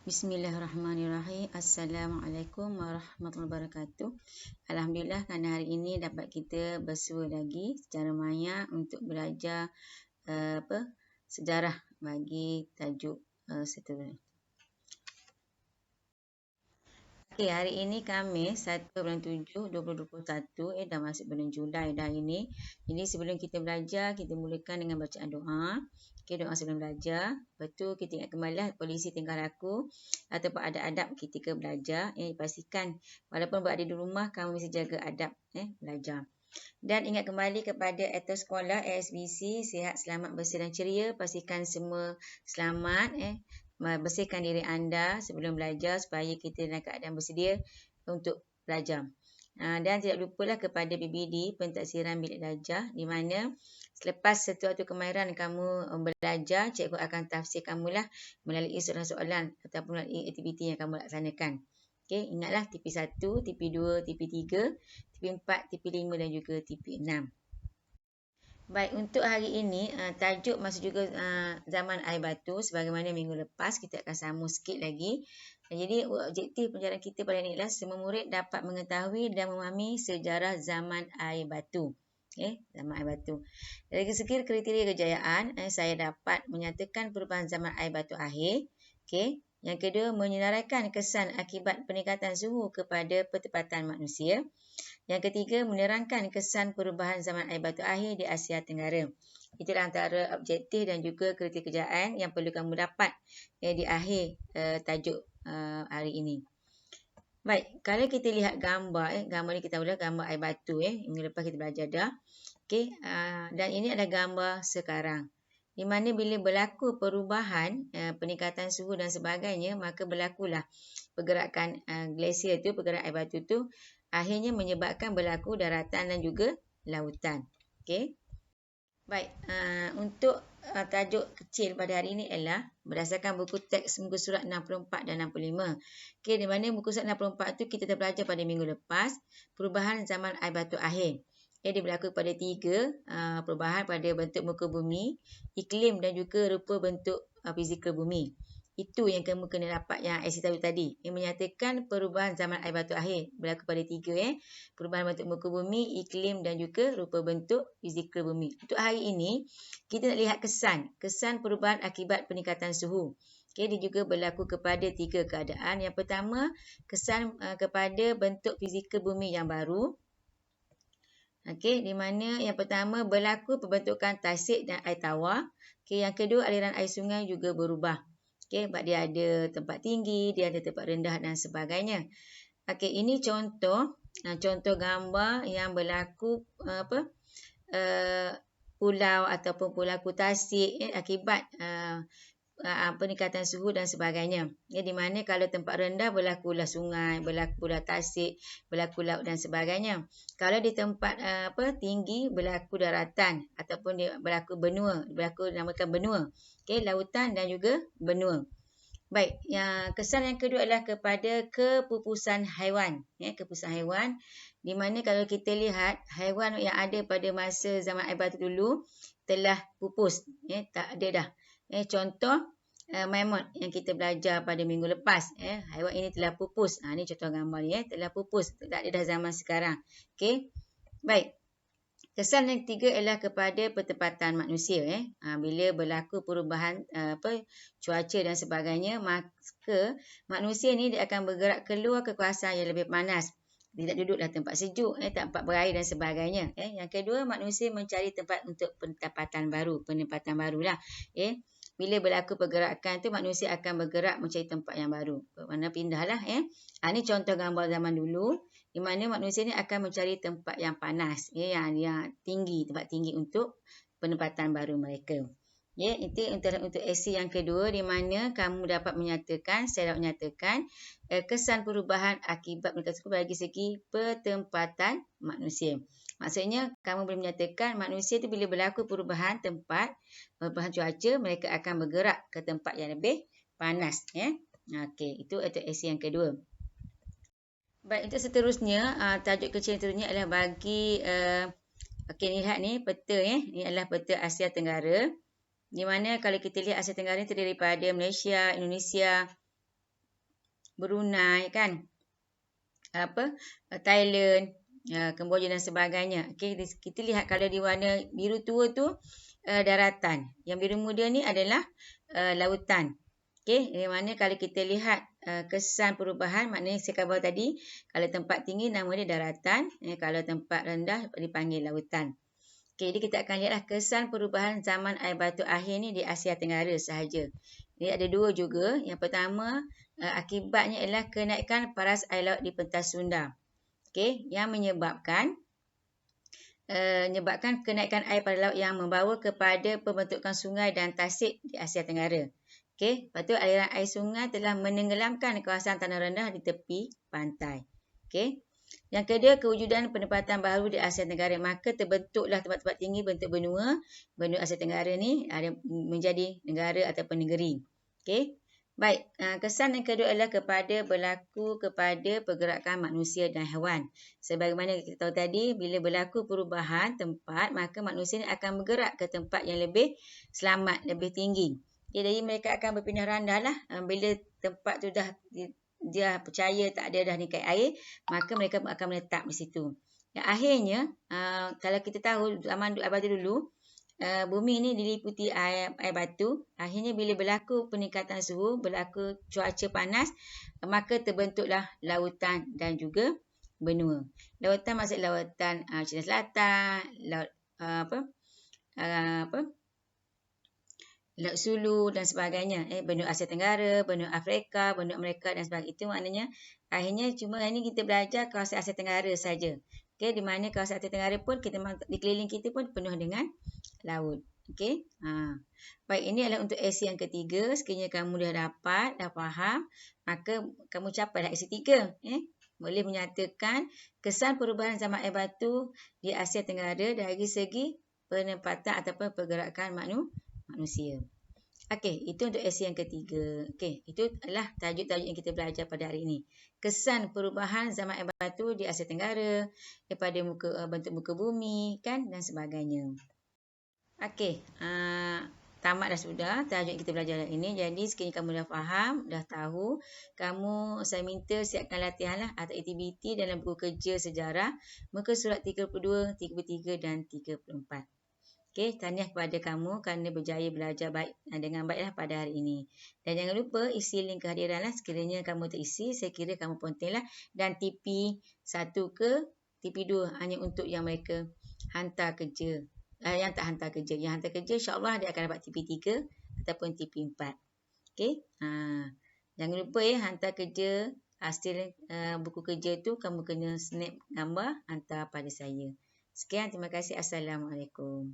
Bismillahirrahmanirrahim. Assalamualaikum warahmatullahi wabarakatuh. Alhamdulillah kerana hari ini dapat kita bersua lagi secara maya untuk belajar sejarah bagi tajuk seterusnya. Okey, hari ini Khamis 1 bulan 7 2021 dah masuk bulan Julai dah ini. Jadi sebelum kita belajar, kita mulakan dengan bacaan doa. Okey, doa sebelum belajar. Lepas tu kita ingat kembalilah polisi tingkah laku ataupun adab-adab ketika belajar. Pastikan walaupun berada di rumah kamu mesti jaga adab belajar. Dan ingat kembali kepada etos sekolah ASBC, sihat, selamat, bersih dan ceria. Pastikan semua selamat. Bersihkan diri anda sebelum belajar supaya kita dalam keadaan bersedia untuk belajar. Dan tidak lupalah kepada PBD, pentaksiran bilik belajar, di mana selepas satu kemahiran kamu belajar, cikgu akan tafsir kamulah melalui soalan-soalan ataupun melalui aktiviti yang kamu laksanakan. Okey, ingatlah TP1, TP2, TP3, TP4, TP5 dan juga TP6. Baik, untuk hari ini tajuk masih juga zaman air batu sebagaimana minggu lepas. Kita akan sambung sikit lagi. Jadi objektif pelajaran kita pada ini adalah semua murid dapat mengetahui dan memahami sejarah zaman air batu. Zaman air batu. Dari segi kriteria kejayaan, saya dapat menyatakan perubahan zaman air batu akhir. Yang kedua, menyenaraikan kesan akibat peningkatan suhu kepada pertempatan manusia. Yang ketiga, menerangkan kesan perubahan zaman air batu akhir di Asia Tenggara. Itulah antara objektif dan juga kriteria kejayaan yang perlu kamu dapat di akhir tajuk hari ini. Baik, kalau kita lihat gambar, gambar ni kita boleh gambar air batu. Minggu lepas kita belajar dah. Dan ini adalah gambar sekarang. Di mana bila berlaku perubahan, peningkatan suhu dan sebagainya, maka berlakulah pergerakan glasier tu, pergerakan air batu tu, akhirnya menyebabkan berlaku daratan dan juga lautan. Baik, untuk tajuk kecil pada hari ini ialah berdasarkan buku teks muka surat 64 dan 65. Di mana buku surat 64 tu kita telah belajar pada minggu lepas, perubahan zaman air batu akhir. Dia berlaku pada 3 perubahan pada bentuk muka bumi, iklim dan juga rupa bentuk fizikal bumi. Itu yang kamu kena dapat yang IC tadi. Yang menyatakan perubahan zaman air batu akhir. Berlaku pada 3. Perubahan bentuk muka bumi, iklim dan juga rupa bentuk fizikal bumi. Untuk hari ini, kita nak lihat kesan. Kesan perubahan akibat peningkatan suhu. Dia juga berlaku kepada 3 keadaan. Yang pertama, kesan kepada bentuk fizikal bumi yang baru. Di mana yang pertama berlaku pembentukan tasik dan air tawar. Yang kedua, aliran air sungai juga berubah. Sebab dia ada tempat tinggi, dia ada tempat rendah dan sebagainya. Ini contoh gambar yang berlaku pulau ataupun pulau tasik akibat peningkatan suhu dan sebagainya. Di mana kalau tempat rendah berlakulah sungai, berlakulah tasik, berlaku laut dan sebagainya. Kalau di tempat tinggi berlaku daratan ataupun dia berlaku benua, namakan benua. Lautan dan juga benua. Baik, kesan yang kedua adalah kepada kepupusan haiwan. Kepupusan haiwan, di mana kalau kita lihat haiwan yang ada pada masa zaman air batu dulu telah pupus, tak ada dah. Contoh mammoth yang kita belajar pada minggu lepas. Haiwan ini telah pupus. Ini contoh gambar ni, telah pupus, tak ada dah zaman sekarang. Baik. Kesan yang ketiga ialah kepada pertempatan manusia. Bila berlaku perubahan cuaca dan sebagainya, maka manusia ni dia akan bergerak keluar ke kawasan yang lebih panas. Dia tak duduklah tempat sejuk, tempat berair dan sebagainya. Yang kedua, manusia mencari tempat untuk penempatan baru lah. Bila berlaku pergerakan tu, manusia akan bergerak mencari tempat yang baru. Mana pindahlah. Ini contoh gambar zaman dulu. Di mana manusia ni akan mencari tempat yang panas, yang tinggi, tempat tinggi untuk penempatan baru mereka. Itu untuk aksi yang kedua, di mana kamu dapat menyatakan, saya dapat menyatakan kesan perubahan akibat peningkatan suhu bagi segi pertempatan manusia. Maksudnya, kamu boleh menyatakan manusia itu bila berlaku perubahan tempat, perubahan cuaca, mereka akan bergerak ke tempat yang lebih panas. Itu untuk aksi yang kedua. Baik, untuk seterusnya, tajuk kecil seterusnya adalah bagi, lihat ni, peta ni adalah peta Asia Tenggara. Di mana kalau kita lihat Asia Tenggara terdiri daripada Malaysia, Indonesia, Brunei kan, Thailand, Kemboja dan sebagainya. Okey, kita lihat kalau di warna biru tua tu daratan. Yang biru muda ni adalah lautan. Okey, di mana kalau kita lihat kesan perubahan, maknanya saya kata tadi, kalau tempat tinggi nama dia daratan, kalau tempat rendah dipanggil lautan. Okey, jadi kita akan lihatlah kesan perubahan zaman air batu akhir ni di Asia Tenggara sahaja. Jadi ada dua juga. Yang pertama, akibatnya ialah kenaikan paras air laut di pentas Sunda. Okey, yang menyebabkan kenaikan air pada laut yang membawa kepada pembentukan sungai dan tasik di Asia Tenggara. Okey, lepas tu aliran air sungai telah menenggelamkan kawasan tanah rendah di tepi pantai. Okey. Yang kedua, kewujudan penempatan baru di Asia Tenggara. Maka terbentuklah tempat-tempat tinggi bentuk benua. Benua Asia Tenggara ni ada menjadi negara ataupun negeri. Okey. Baik, kesan yang kedua adalah berlaku kepada pergerakan manusia dan haiwan. Sebagaimana kita tahu tadi, bila berlaku perubahan tempat, maka manusia ni akan bergerak ke tempat yang lebih selamat, lebih tinggi. Jadi mereka akan berpindah randah lah. Bila tempat tu dia percaya tak ada dah nikai air, maka mereka akan menetap di situ. Yang akhirnya, kalau kita tahu zaman air batu dulu, bumi ni diliputi air batu. Akhirnya bila berlaku peningkatan suhu, berlaku cuaca panas, maka terbentuklah lautan dan juga benua. Lautan maksud lautan Cina Selatan, laut Laut Sulu dan sebagainya. Benua Asia Tenggara, benua Afrika, benua Amerika dan sebagainya. Itu maknanya akhirnya cuma ini kita belajar kawasan Asia Tenggara saja. Okey, di mana kawasan Asia Tenggara pun di keliling kita pun penuh dengan laut. Okey. Baik, ini adalah untuk aksi yang ketiga. Sekiranya kamu dah dapat, dah faham, maka kamu capailah aksi 3. Boleh menyatakan kesan perubahan zaman air batu di Asia Tenggara dari segi penempatan ataupun pergerakan manusia. Okey, itu untuk aksi yang ketiga. Okey, itu adalah tajuk-tajuk yang kita belajar pada hari ini. Kesan perubahan zaman air batu di Asia Tenggara daripada bentuk muka bumi kan dan sebagainya. Okey, tamat dah sudah tajuk yang kita belajar hari ini. Jadi sekiranya kamu dah faham, dah tahu, saya minta siapkan latihanlah atau aktiviti dalam buku kerja sejarah muka surat 32, 33 dan 34. Okey, tahniah kepada kamu kerana berjaya belajar dengan baiklah pada hari ini. Dan jangan lupa isi link kehadiranlah sekiranya kamu terisi, saya kira kamu pentinglah. Dan TP1 ke TP2 hanya untuk yang mereka hantar kerja. Yang tak hantar kerja. Yang hantar kerja insya-Allah dia akan dapat TP3 ataupun TP4. Okey. Jangan lupa hantar kerja hasil buku kerja tu kamu kena snap gambar hantar pada saya. Sekian, terima kasih. Assalamualaikum.